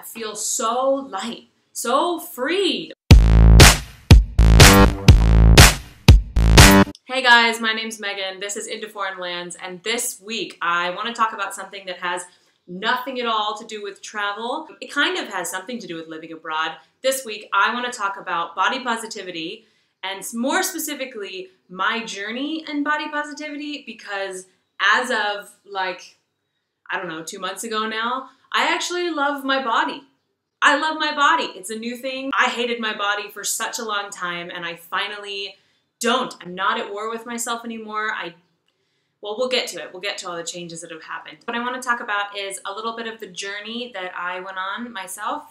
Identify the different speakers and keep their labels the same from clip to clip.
Speaker 1: feel so light, so free. Hey guys, my name's Megan, this is Into Foreign Lands, and this week I want to talk about something that has nothing at all to do with travel. It kind of has something to do with living abroad. This week I want to talk about body positivity, and more specifically, my journey in body positivity, because as of I don't know, 2 months ago now, I actually love my body. I love my body. It's a new thing. I hated my body for such a long time, and I finally don't. I'm not at war with myself anymore. Well, we'll get to it. We'll get to all the changes that have happened. What I want to talk about is a little bit of the journey that I went on myself,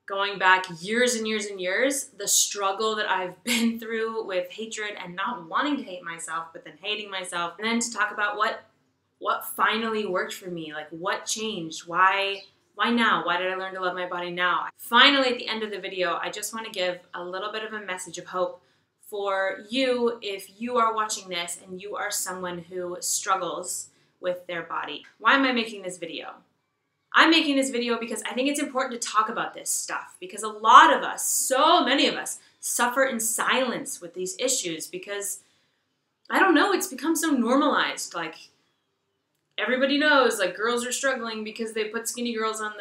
Speaker 1: going back years and years and years, the struggle that I've been through with hatred and not wanting to hate myself, but then hating myself, and then to talk about what finally worked for me, like what changed, why now? Why did I learn to love my body now? Finally, at the end of the video, I just want to give a little bit of a message of hope for you if you are watching this and you are someone who struggles with their body. Why am I making this video? I'm making this video because I think it's important to talk about this stuff, because a lot of us, so many of us, suffer in silence with these issues because, I don't know, it's become so normalized. Like, everybody knows, like, girls are struggling because they put skinny girls on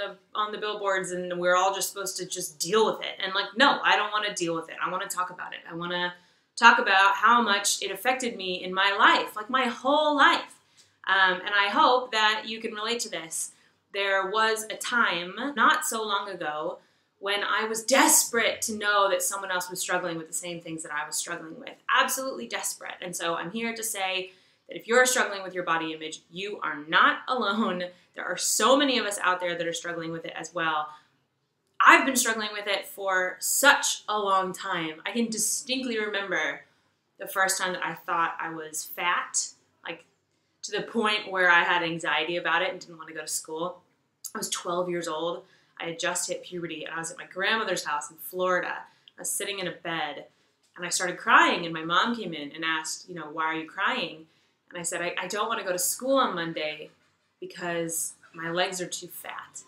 Speaker 1: the billboards, and we're all just supposed to just deal with it. And like, no, I don't want to deal with it. I want to talk about it. I want to talk about how much it affected me in my life, like my whole life. And I hope that you can relate to this. There was a time, not so long ago, when I was desperate to know that someone else was struggling with the same things that I was struggling with. Absolutely desperate. And so I'm here to say that if you're struggling with your body image, you are not alone. There are so many of us out there that are struggling with it as well. I've been struggling with it for such a long time. I can distinctly remember the first time that I thought I was fat, like to the point where I had anxiety about it and didn't want to go to school. I was 12 years old. I had just hit puberty, and I was at my grandmother's house in Florida. I was sitting in a bed, and I started crying, and my mom came in and asked, why are you crying? And I said, I don't want to go to school on Monday because my legs are too fat.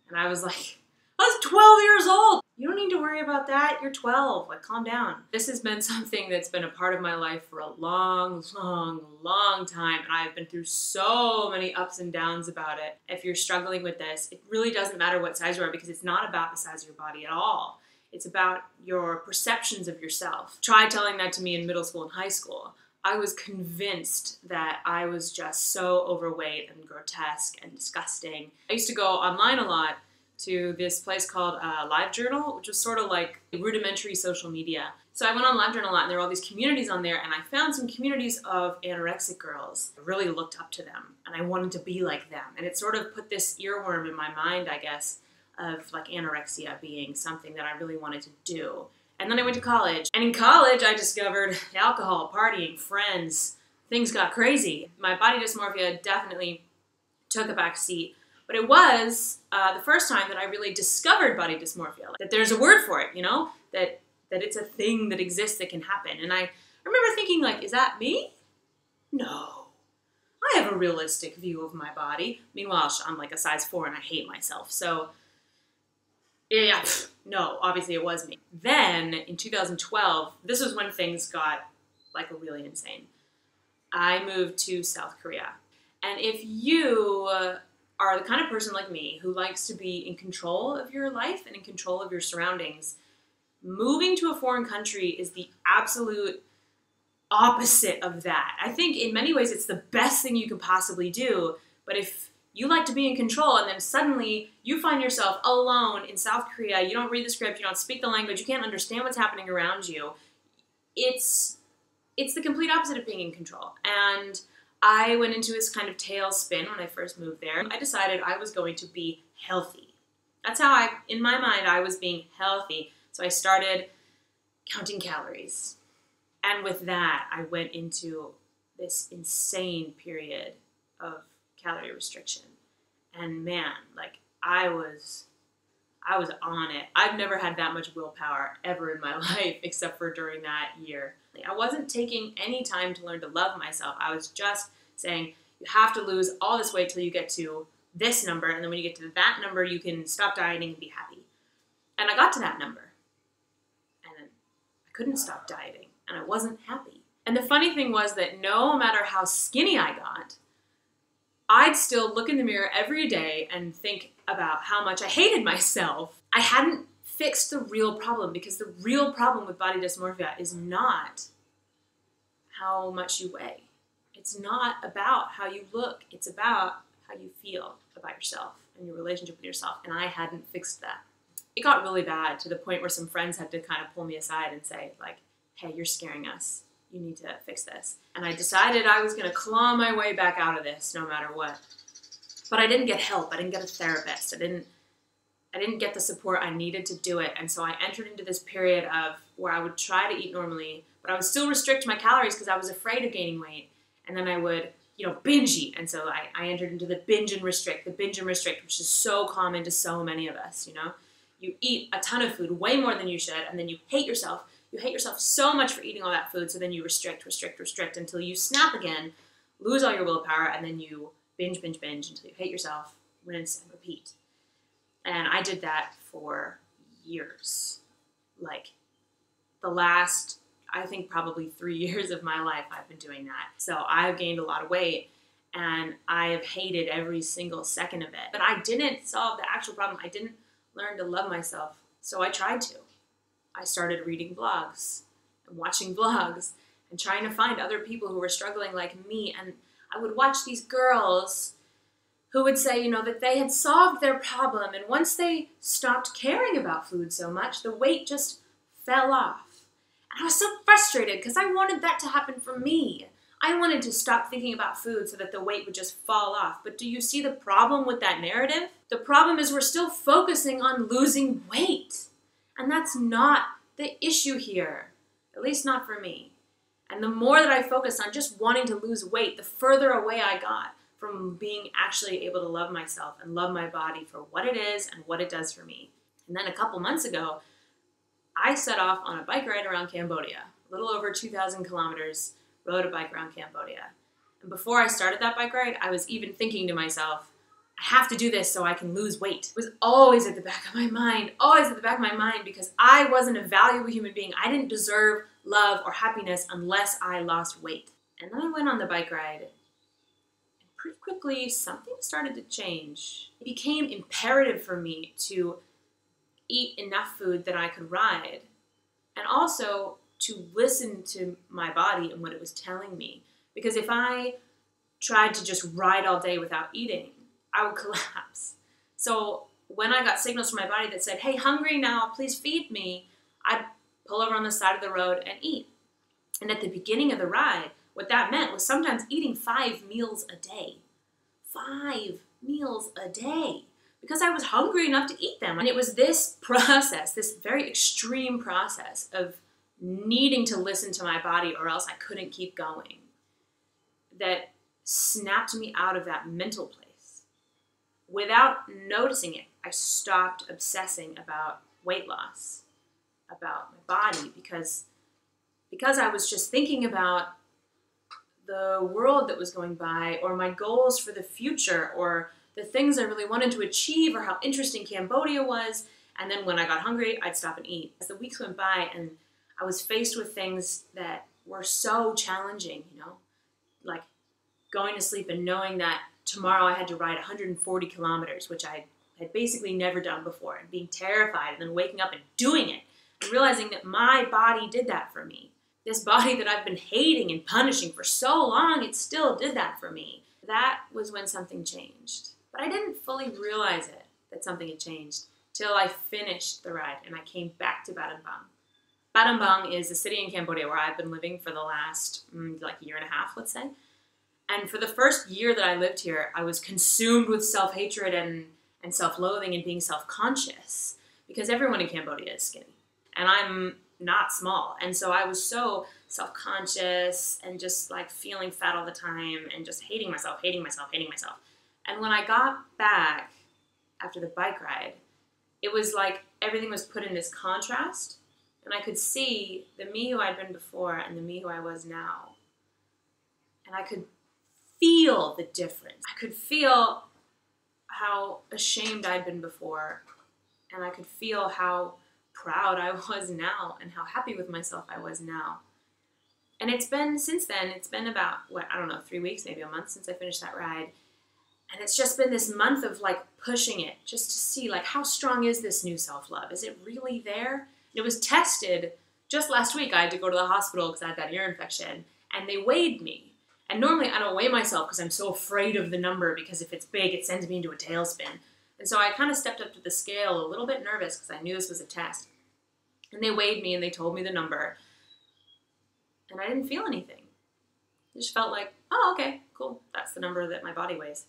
Speaker 1: And I was like, I was 12 years old. You don't need to worry about that. You're 12. Like, calm down. This has been something that's been a part of my life for a long, long, long time. And I've been through so many ups and downs about it. If you're struggling with this, it really doesn't matter what size you are, because it's not about the size of your body at all. It's about your perceptions of yourself. Try telling that to me in middle school and high school. I was convinced that I was just so overweight and grotesque and disgusting. I used to go online a lot to this place called LiveJournal, which was sort of like rudimentary social media. So I went on LiveJournal a lot, and there were all these communities on there, and I found some communities of anorexic girls. I really looked up to them, and I wanted to be like them. And it sort of put this earworm in my mind, I guess, of like anorexia being something that I really wanted to do. And then I went to college, and in college I discovered alcohol, partying, friends. Things got crazy. My body dysmorphia definitely took a back seat, but it was the first time that I really discovered body dysmorphia, that there's a word for it, that it's a thing that exists that can happen. And I remember thinking, like, is that me? No. I have a realistic view of my body. Meanwhile, I'm like a size 4 and I hate myself, so yeah, no, obviously it was me. Then, in 2012, this was when things got, like, really insane. I moved to South Korea. And if you are the kind of person like me who likes to be in control of your life and in control of your surroundings, moving to a foreign country is the absolute opposite of that. I think in many ways it's the best thing you could possibly do, but if you like to be in control, and then suddenly you find yourself alone in South Korea, you don't read the script, you don't speak the language, you can't understand what's happening around you. It's the complete opposite of being in control. And I went into this kind of tailspin when I first moved there. I decided I was going to be healthy. That's how in my mind, I was being healthy. So I started counting calories. And with that, I went into this insane period of calorie restriction. And man, like, I was on it. I've never had that much willpower ever in my life, except for during that year. I wasn't taking any time to learn to love myself. I was just saying, you have to lose all this weight till you get to this number, and then when you get to that number, you can stop dieting and be happy. And I got to that number, and I couldn't stop dieting, and I wasn't happy. And the funny thing was that no matter how skinny I got, I'd still look in the mirror every day and think about how much I hated myself. I hadn't fixed the real problem, because the real problem with body dysmorphia is not how much you weigh. It's not about how you look. It's about how you feel about yourself and your relationship with yourself. And I hadn't fixed that. It got really bad to the point where some friends had to kind of pull me aside and say, like, hey, you're scaring us. You need to fix this. And I decided I was going to claw my way back out of this no matter what. But I didn't get help. I didn't get a therapist. I didn't get the support I needed to do it. And so I entered into this period of where I would try to eat normally, but I would still restrict my calories because I was afraid of gaining weight. And then I would, binge eat. And so I entered into the binge and restrict, which is so common to so many of us, You eat a ton of food, way more than you should, and then you hate yourself. You hate yourself so much for eating all that food, so then you restrict until you snap again, lose all your willpower, and then you binge until you hate yourself, rinse and repeat. And I did that for years. Like the last, I think probably 3 years of my life I've been doing that. So I've gained a lot of weight, and I have hated every single second of it. But I didn't solve the actual problem. I didn't learn to love myself, so I tried to. I started reading blogs and watching vlogs and trying to find other people who were struggling like me. And I would watch these girls who would say, that they had solved their problem, and once they stopped caring about food so much, the weight just fell off. And I was so frustrated because I wanted that to happen for me. I wanted to stop thinking about food so that the weight would just fall off. But do you see the problem with that narrative? The problem is we're still focusing on losing weight. And that's not the issue here, at least not for me. And the more that I focused on just wanting to lose weight, the further away I got from being actually able to love myself and love my body for what it is and what it does for me. And then a couple months ago, I set off on a bike ride around Cambodia, a little over 2,000 kilometers, rode a bike around Cambodia. And before I started that bike ride, I was even thinking to myself, I have to do this so I can lose weight. It was always at the back of my mind, because I wasn't a valuable human being. I didn't deserve love or happiness unless I lost weight. And then I went on the bike ride, and pretty quickly something started to change. It became imperative for me to eat enough food that I could ride, and also to listen to my body and what it was telling me. Because if I tried to just ride all day without eating, I would collapse. So when I got signals from my body that said, hey, hungry now, please feed me, I'd pull over on the side of the road and eat. And at the beginning of the ride, what that meant was sometimes eating 5 meals a day. 5 meals a day. Because I was hungry enough to eat them. And it was this process, this very extreme process of needing to listen to my body or else I couldn't keep going, that snapped me out of that mental place. Without noticing it, I stopped obsessing about weight loss, about my body, because I was just thinking about the world that was going by, or my goals for the future, or the things I really wanted to achieve, or how interesting Cambodia was. And then when I got hungry, I'd stop and eat. As the weeks went by and I was faced with things that were so challenging, like going to sleep and knowing that tomorrow I had to ride 140 kilometers, which I had basically never done before, and being terrified, and then waking up and doing it, and realizing that my body did that for me. This body that I've been hating and punishing for so long, it still did that for me. That was when something changed. But I didn't fully realize it, that something had changed, till I finished the ride and I came back to Battambang. Battambang is a city in Cambodia where I've been living for the last year and a half, let's say. And for the first year that I lived here, I was consumed with self-hatred and self-loathing and being self-conscious, because everyone in Cambodia is skinny. And I'm not small. And so I was so self-conscious and just feeling fat all the time and just hating myself. And when I got back after the bike ride, it was like everything was put in this contrast, and I could see the me who I'd been before and the me who I was now. And I could feel the difference. I could feel how ashamed I'd been before, and I could feel how proud I was now and how happy with myself I was now. And it's been, since then, it's been about, I don't know, 3 weeks, maybe a month since I finished that ride. And it's just been this month of like pushing it just to see like how strong is this new self-love? Is it really there? It was tested just last week. I had to go to the hospital because I had that ear infection, and they weighed me. And normally I don't weigh myself because I'm so afraid of the number, because if it's big, it sends me into a tailspin. And so I kind of stepped up to the scale a little bit nervous because I knew this was a test. And they weighed me and they told me the number. And I didn't feel anything. I just felt like, oh, okay, cool. That's the number that my body weighs.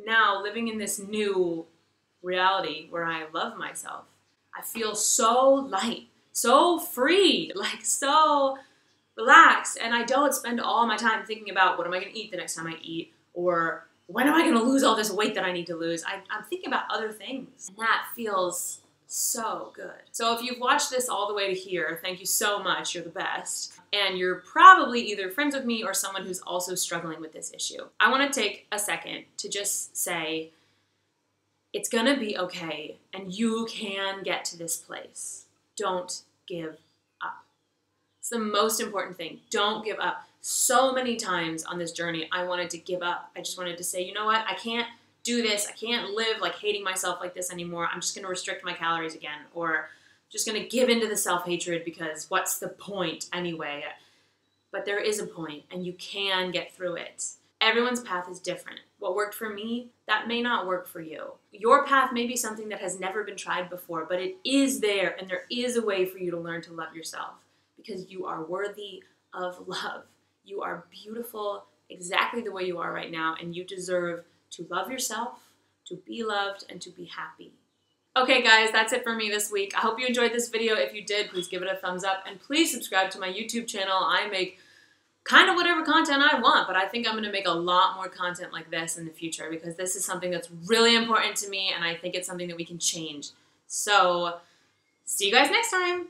Speaker 1: Now, living in this new reality where I love myself, I feel so light, so free, like so relaxed. And I don't spend all my time thinking about what am I going to eat the next time I eat, or when am I going to lose all this weight that I need to lose. I'm thinking about other things. And that feels so good. So if you've watched this all the way to here, thank you so much. You're the best. And you're probably either friends with me or someone who's also struggling with this issue. I want to take a second to just say, it's gonna be okay, and you can get to this place. Don't give up. It's the most important thing. Don't give up. So many times on this journey, I wanted to give up. I just wanted to say, you know what? I can't do this. I can't live like hating myself like this anymore. I'm just going to restrict my calories again, or just going to give into the self-hatred because what's the point anyway? But there is a point, and you can get through it. Everyone's path is different. What worked for me, that may not work for you. Your path may be something that has never been tried before, but it is there, and there is a way for you to learn to love yourself, because you are worthy of love. You are beautiful exactly the way you are right now, and you deserve to love yourself, to be loved, and to be happy. Okay guys, that's it for me this week. I hope you enjoyed this video. If you did, please give it a thumbs up, and please subscribe to my YouTube channel. I make kind of whatever content I want, but I think I'm going to make a lot more content like this in the future, because this is something that's really important to me, and I think it's something that we can change. So, see you guys next time!